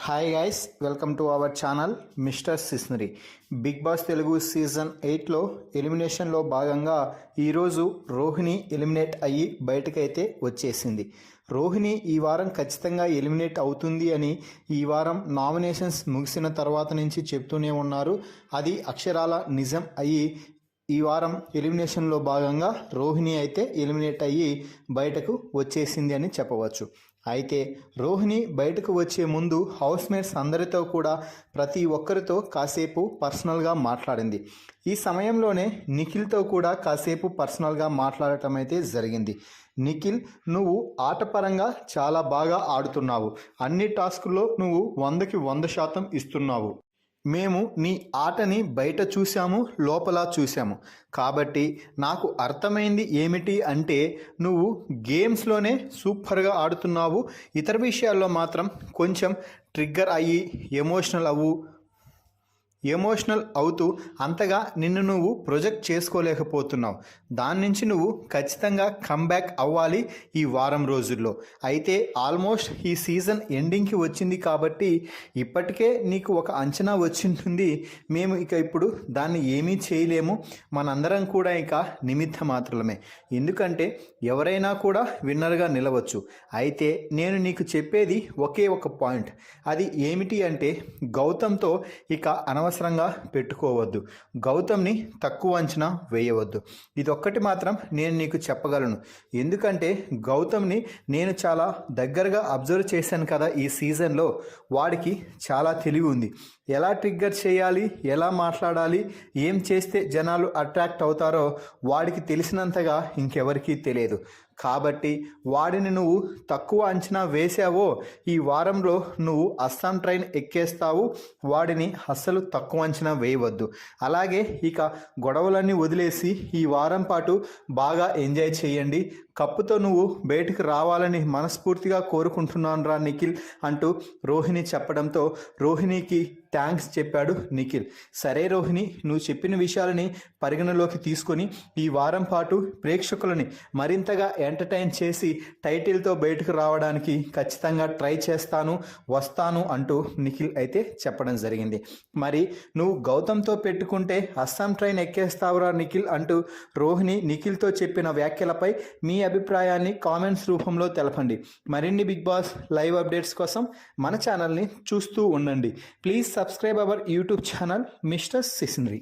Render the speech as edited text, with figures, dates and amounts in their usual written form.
Hi guys, welcome to our channel mister సిస్నరీ. Bigg Boss Telugu season 8లో ఎలిమినేషన్లో భాగంగా ఈరోజు రోహిణి ఎలిమినేట్ అయ్యి బయటకైతే వచ్చేసింది. రోహిణి ఈ వారం ఖచ్చితంగా ఎలిమినేట్ అవుతుంది అని ఈ వారం నామినేషన్స్ ముగిసిన తర్వాత నుంచి చెప్తూనే ఉన్నారు. అది అక్షరాల నిజం అయ్యి ఈ వారం ఎలిమినేషన్లో భాగంగా రోహిణి అయితే ఎలిమినేట్ అయ్యి బయటకు వచ్చేసింది అని చెప్పవచ్చు. అయితే రోహిణి బయటకు వచ్చే ముందు హౌస్మేట్స్ అందరితో కూడా ప్రతి ఒక్కరితో కాసేపు పర్సనల్గా మాట్లాడింది. ఈ సమయంలోనే నిఖిల్తో కూడా కాసేపు పర్సనల్గా మాట్లాడటం అయితే జరిగింది. నిఖిల్, నువ్వు ఆటపరంగా చాలా బాగా ఆడుతున్నావు, అన్ని టాస్కుల్లో నువ్వు 100కి 100% ఇస్తున్నావు. మేము నీ ఆటని బయట చూసాము, లోపల చూసాము. కాబట్టి నాకు అర్థమైంది ఏమిటి అంటే నువ్వు గేమ్స్లోనే సూపర్గా ఆడుతున్నావు, ఇతర విషయాల్లో మాత్రం కొంచెం ట్రిగ్గర్ అయ్యి ఎమోషనల్ అవుతూ అంతగా నిన్ను నువ్వు ప్రొజెక్ట్ చేసుకోలేకపోతున్నావు. దాని నుంచి నువ్వు ఖచ్చితంగా కమ్బ్యాక్ అవ్వాలి ఈ వారం రోజుల్లో. అయితే ఆల్మోస్ట్ ఈ సీజన్ ఎండింగ్కి వచ్చింది కాబట్టి ఇప్పటికే నీకు ఒక అంచనా వచ్చింటుంది. మేము ఇక ఇప్పుడు దాన్ని ఏమీ చేయలేము, మనందరం కూడా ఇక నిమిత్త మాత్రమే. ఎందుకంటే ఎవరైనా కూడా విన్నర్గా నిలవచ్చు. అయితే నేను నీకు చెప్పేది ఒకే ఒక పాయింట్. అది ఏమిటి అంటే గౌతమ్తో ఇక అనవసరంగా పెట్టుకోవద్దు, గౌతమ్ని తక్కువ అంచనా వేయవద్దు. ఇదొక్కటి మాత్రం నేను నీకు చెప్పగలను. ఎందుకంటే గౌతమ్ని నేను చాలా దగ్గరగా అబ్జర్వ్ చేశాను కదా ఈ సీజన్లో. వాడికి చాలా తెలివి ఉంది. ఎలా ట్రిగ్గర్ చేయాలి, ఎలా మాట్లాడాలి, ఏం చేస్తే జనాలు అట్రాక్ట్ అవుతారో వాడికి తెలిసినంతగా ఇంకెవరికీ తెలియదు. కాబట్టి వాడిని నువ్వు తక్కువ అంచనా వేసావో ఈ వారంలో నువ్వు అస్సాం ట్రైన్ ఎక్కేస్తావు. వాడిని అస్సలు తక్కువ అంచనా వేయవద్దు. అలాగే ఇక గొడవలన్నీ వదిలేసి ఈ వారం పాటు బాగా ఎంజాయ్ చేయండి. కప్పుతో నువ్వు బయటకు రావాలని మనస్ఫూర్తిగా కోరుకుంటున్నాను రా నిఖిల్ అంటూ రోహిణి చెప్పడంతో రోహిణికి థ్యాంక్స్ చెప్పాడు నిఖిల్. సరే రోహిణి, నువ్వు చెప్పిన విషయాలని పరిగణలోకి తీసుకొని ఈ వారం పాటు ప్రేక్షకులని మరింతగా ఎంటర్టైన్ చేసి టైటిల్తో బయటకు రావడానికి ఖచ్చితంగా ట్రై చేస్తాను, వస్తాను అంటూ నిఖిల్ అయితే చెప్పడం జరిగింది. మరి నువ్వు గౌతమ్తో పెట్టుకుంటే అస్సాం ట్రైన్ ఎక్కేస్తావురా నిఖిల్ అంటూ రోహిణి నిఖిల్తో చెప్పిన వ్యాఖ్యలపై మీ అభిప్రాయాన్ని కామెంట్స్ రూపంలో తెలపండి. మరిన్ని బిగ్ బాస్ లైవ్ అప్డేట్స్ కోసం మన ఛానల్ని చూస్తూ ఉండండి. Please subscribe our YouTube channel mister సిస్నరీ.